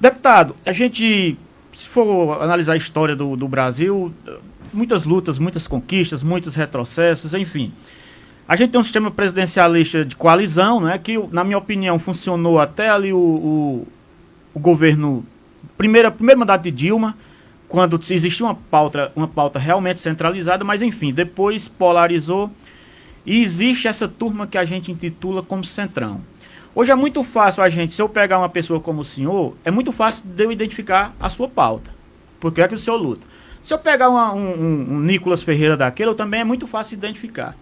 Deputado, a gente, se for analisar a história do Brasil, muitas lutas, muitas conquistas, muitos retrocessos, enfim. A gente tem um sistema presidencialista de coalizão, né, que, na minha opinião, funcionou até ali o governo, primeiro mandato de Dilma, quando existia uma pauta realmente centralizada, mas enfim, depois polarizou e existe essa turma que a gente intitula como Centrão. Hoje é muito fácil se eu pegar uma pessoa como o senhor, é muito fácil de eu identificar a sua pauta, porque é que o senhor luta. Se eu pegar um Nicolas Ferreira daquele, também é muito fácil de identificar.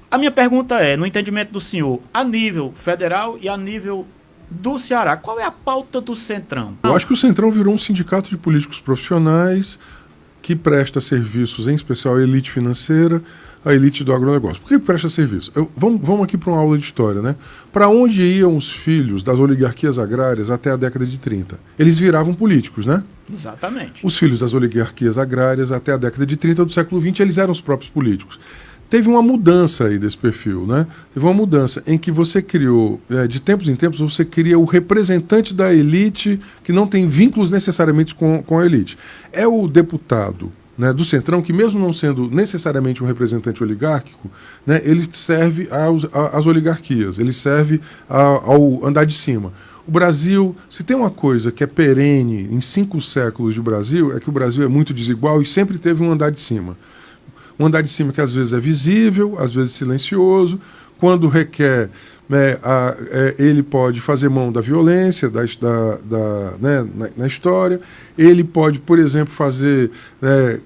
A minha pergunta é, no entendimento do senhor, a nível federal e a nível do Ceará, qual é a pauta do Centrão? Eu acho que o Centrão virou um sindicato de políticos profissionais que presta serviços, em especial à elite financeira, a elite do agronegócio. Por que presta serviço? Vamos aqui para uma aula de história, né? Para onde iam os filhos das oligarquias agrárias até a década de 30? Eles viravam políticos, né? Exatamente. Os filhos das oligarquias agrárias até a década de 30 do século XX, eles eram os próprios políticos. Teve uma mudança aí desse perfil, né? Teve uma mudança em que você criou, de tempos em tempos, você cria o representante da elite que não tem vínculos necessariamente com a elite. É o deputado, né, do Centrão, que mesmo não sendo necessariamente um representante oligárquico, né, ele serve às oligarquias, ele serve ao andar de cima. O Brasil, se tem uma coisa que é perene em 5 séculos de Brasil, é que o Brasil é muito desigual e sempre teve um andar de cima. Um andar de cima que às vezes é visível, às vezes silencioso, quando requer, né, ele pode fazer mão da violência né, na história, ele pode, por exemplo, fazer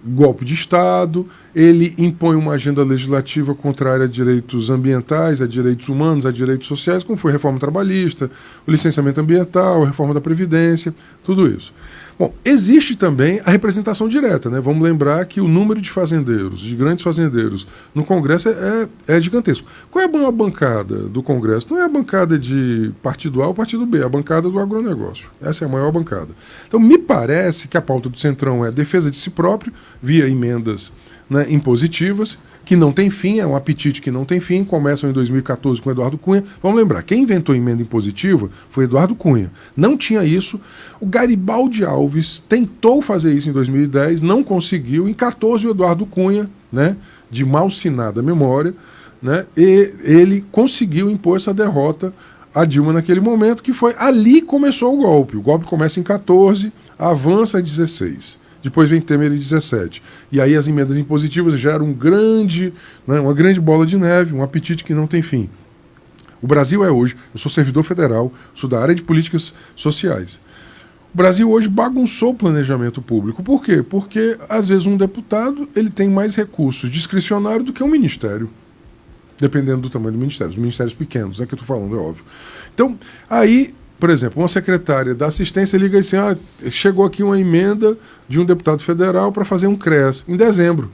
golpe de Estado, ele impõe uma agenda legislativa contrária a direitos ambientais, a direitos humanos, a direitos sociais, como foi a reforma trabalhista, o licenciamento ambiental, a reforma da Previdência, tudo isso. Bom, existe também a representação direta, né? Vamos lembrar que o número de fazendeiros, de grandes fazendeiros, no Congresso é gigantesco. Qual é a maior bancada do Congresso? Não é a bancada de partido A ou partido B, é a bancada do agronegócio. Essa é a maior bancada. Então, me parece que a pauta do Centrão é a defesa de si próprio, via emendas, né, impositivas, que não tem fim, é um apetite que não tem fim, começam em 2014 com Eduardo Cunha. Vamos lembrar, quem inventou a emenda impositiva foi Eduardo Cunha. Não tinha isso. O Garibaldi Alves tentou fazer isso em 2010, não conseguiu. Em 2014, o Eduardo Cunha, né, de malsinada memória, né, e ele conseguiu impor essa derrota a Dilma naquele momento, que foi ali que começou o golpe. O golpe começa em 2014, avança em 2016. Depois vem Temer em 2017. E aí as emendas impositivas geram uma grande bola de neve, um apetite que não tem fim. O Brasil é hoje, eu sou servidor federal, sou da área de políticas sociais. O Brasil hoje bagunçou o planejamento público. Por quê? Porque, às vezes, um deputado ele tem mais recursos discricionários do que um ministério. Dependendo do tamanho do ministério. Os ministérios pequenos, que eu estou falando, é óbvio. Então, aí... Por exemplo, uma secretária da assistência liga assim, chegou aqui uma emenda de um deputado federal para fazer um CRES em dezembro.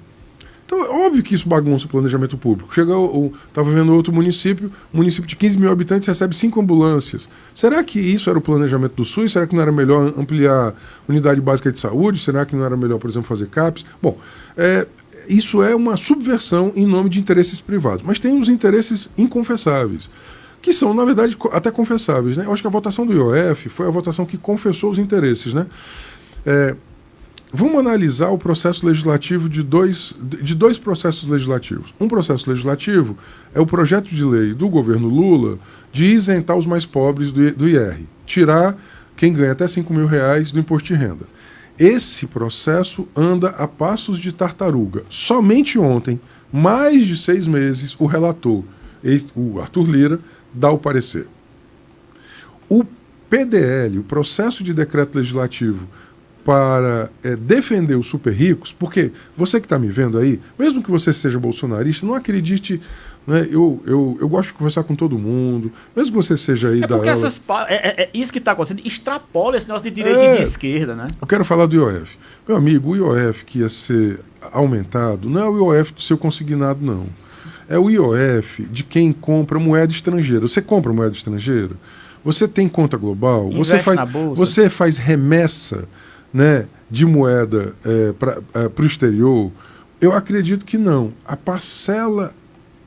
Então, é óbvio que isso bagunça o planejamento público. Estava vendo outro município, um município de 15 mil habitantes recebe 5 ambulâncias. Será que isso era o planejamento do SUS? Será que não era melhor ampliar a unidade básica de saúde? Será que não era melhor, por exemplo, fazer CAPES? Bom, isso é uma subversão em nome de interesses privados. Mas tem os interesses inconfessáveis, que são, na verdade, até confessáveis, né? Eu acho que a votação do IOF foi a votação que confessou os interesses, né? Vamos analisar o processo legislativo de dois processos legislativos. Um processo legislativo é o projeto de lei do governo Lula de isentar os mais pobres do IR, tirar quem ganha até R$5 mil do imposto de renda. Esse processo anda a passos de tartaruga. Somente ontem, mais de 6 meses, o relator, o Arthur Lira, dá o parecer. O PDL, o processo de decreto legislativo para defender os super ricos, porque você que está me vendo aí, mesmo que você seja bolsonarista, não acredite, né, eu gosto de conversar com todo mundo, mesmo que você seja aí porque isso que está acontecendo extrapola esse negócio de direita e de esquerda, né? Eu quero falar do IOF. Meu amigo, o IOF que ia ser aumentado não é o IOF do seu consignado, não. É o IOF de quem compra moeda estrangeira. Você compra moeda estrangeira? Você tem conta global? Você faz remessa, né, de moeda para o exterior? Eu acredito que não. A parcela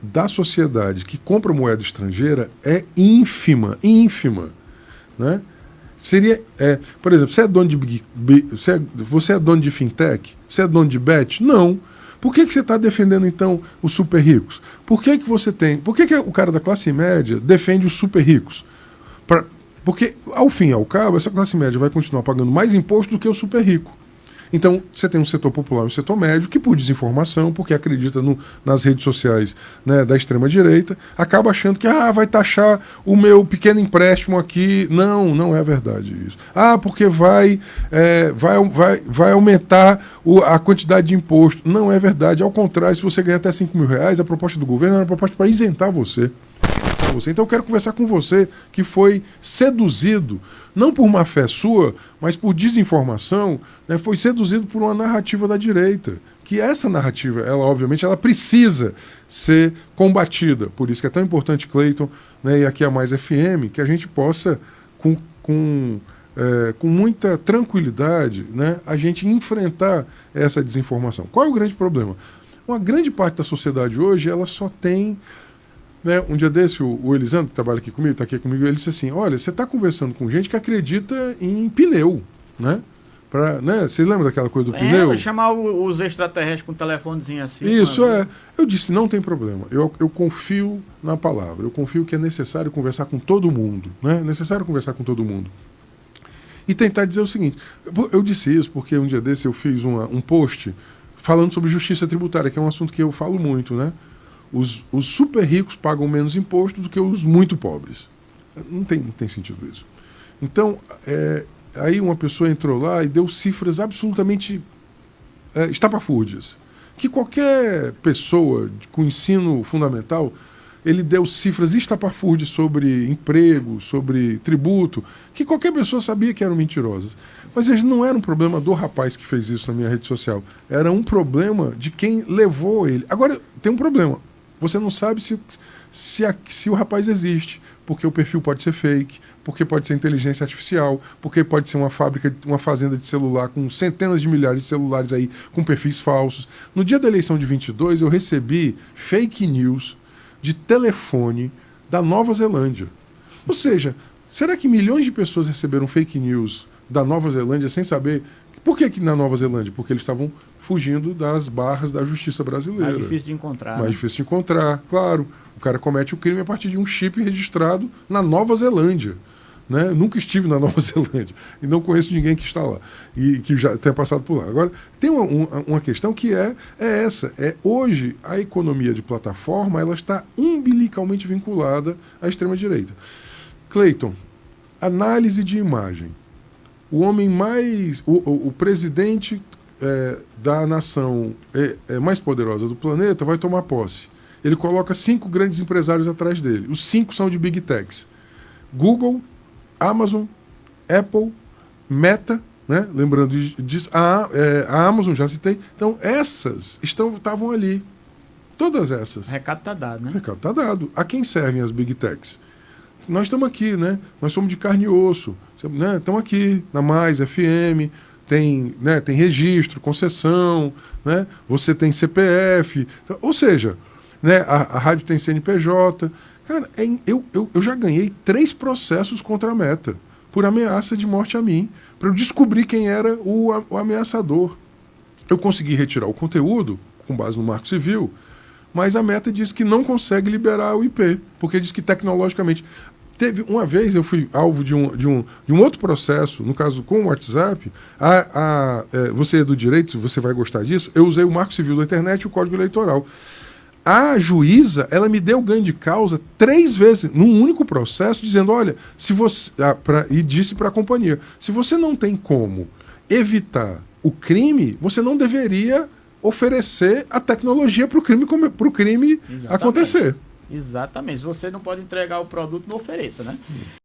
da sociedade que compra moeda estrangeira é ínfima, né? Seria, por exemplo, você é dono de você é dono de fintech? Você é dono de bet? Não. Por que você está defendendo, então, os super ricos? Por que o cara da classe média defende os super ricos? Porque, ao fim e ao cabo, essa classe média vai continuar pagando mais imposto do que o super rico. Então, você tem um setor popular e um setor médio que, por desinformação, porque acredita nas redes sociais, né, da extrema-direita, acaba achando que vai taxar o meu pequeno empréstimo aqui. Não, não é verdade isso. Porque vai aumentar a quantidade de imposto. Não é verdade. Ao contrário, se você ganhar até R$5.000, a proposta do governo era uma proposta para isentar você. Então eu quero conversar com você que foi seduzido, não por má fé sua, mas por desinformação, né, foi seduzido por uma narrativa da direita. Que essa narrativa, obviamente, ela precisa ser combatida. Por isso que é tão importante, Cleiton, né, e aqui a Mais FM, que a gente possa, com muita tranquilidade, né, a gente enfrentar essa desinformação. Qual é o grande problema? Uma grande parte da sociedade hoje, ela só tem... Um dia desse, o Elisandro, que trabalha aqui comigo, está aqui comigo, ele disse assim, olha, você está conversando com gente que acredita em pneu, né? Você lembra daquela coisa do pneu? Chamar os extraterrestres com um telefonezinho assim. Isso, Eu disse, não tem problema, eu confio na palavra, eu confio que é necessário conversar com todo mundo, né? Necessário conversar com todo mundo. E tentar dizer o seguinte, eu disse isso porque um dia desse eu fiz um post falando sobre justiça tributária, que é um assunto que eu falo muito, né? Os super ricos pagam menos imposto do que os muito pobres. Não tem sentido isso. Então, aí uma pessoa entrou lá e deu cifras absolutamente estapafúrdias. Que qualquer pessoa com ensino fundamental, ele deu cifras estapafúrdias sobre emprego, sobre tributo, que qualquer pessoa sabia que eram mentirosas. Mas não era um problema do rapaz que fez isso na minha rede social. Era um problema de quem levou ele. Agora, tem um problema. Você não sabe se o rapaz existe, porque o perfil pode ser fake, porque pode ser inteligência artificial, porque pode ser uma fábrica, uma fazenda de celular com centenas de milhares de celulares aí com perfis falsos. No dia da eleição de 22, eu recebi fake news de telefone da Nova Zelândia. Ou seja, será que milhões de pessoas receberam fake news da Nova Zelândia sem saber... Por que na Nova Zelândia? Porque eles estavam fugindo das barras da justiça brasileira. Mais difícil de encontrar. Mais difícil de encontrar, claro. O cara comete o crime a partir de um chip registrado na Nova Zelândia. Né? Nunca estive na Nova Zelândia e não conheço ninguém que está lá e que já tenha passado por lá. Agora, tem uma questão que é essa. Hoje, a economia de plataforma ela está umbilicalmente vinculada à extrema-direita. Cleiton, análise de imagem. O homem mais... O presidente da nação mais poderosa do planeta vai tomar posse. Ele coloca 5 grandes empresários atrás dele. Os 5 são de Big Techs. Google, Amazon, Apple, Meta, né? Lembrando disso, a Amazon, já citei. Então, essas estavam ali. Todas essas. O recado está dado, né? O recado está dado. A quem servem as Big Techs? Nós estamos aqui, né? Nós somos de carne e osso. Né? Estamos aqui na Mais FM, tem registro, concessão, né? Você tem CPF. Então, ou seja, né? A rádio tem CNPJ. Cara, eu já ganhei 3 processos contra a Meta por ameaça de morte a mim, para eu descobrir quem era o ameaçador. Eu consegui retirar o conteúdo, com base no Marco Civil, mas a Meta disse que não consegue liberar o IP, porque diz que tecnologicamente... Uma vez eu fui alvo de um outro processo, no caso com o WhatsApp, você é do direito, você vai gostar disso, eu usei o Marco Civil da internet e o Código Eleitoral. A juíza, ela me deu ganho de causa 3 vezes, num único processo, dizendo, olha, se você... e disse para a companhia, se você não tem como evitar o crime, você não deveria oferecer a tecnologia para o crime acontecer. Exatamente. Se você não pode entregar o produto, não ofereça, né?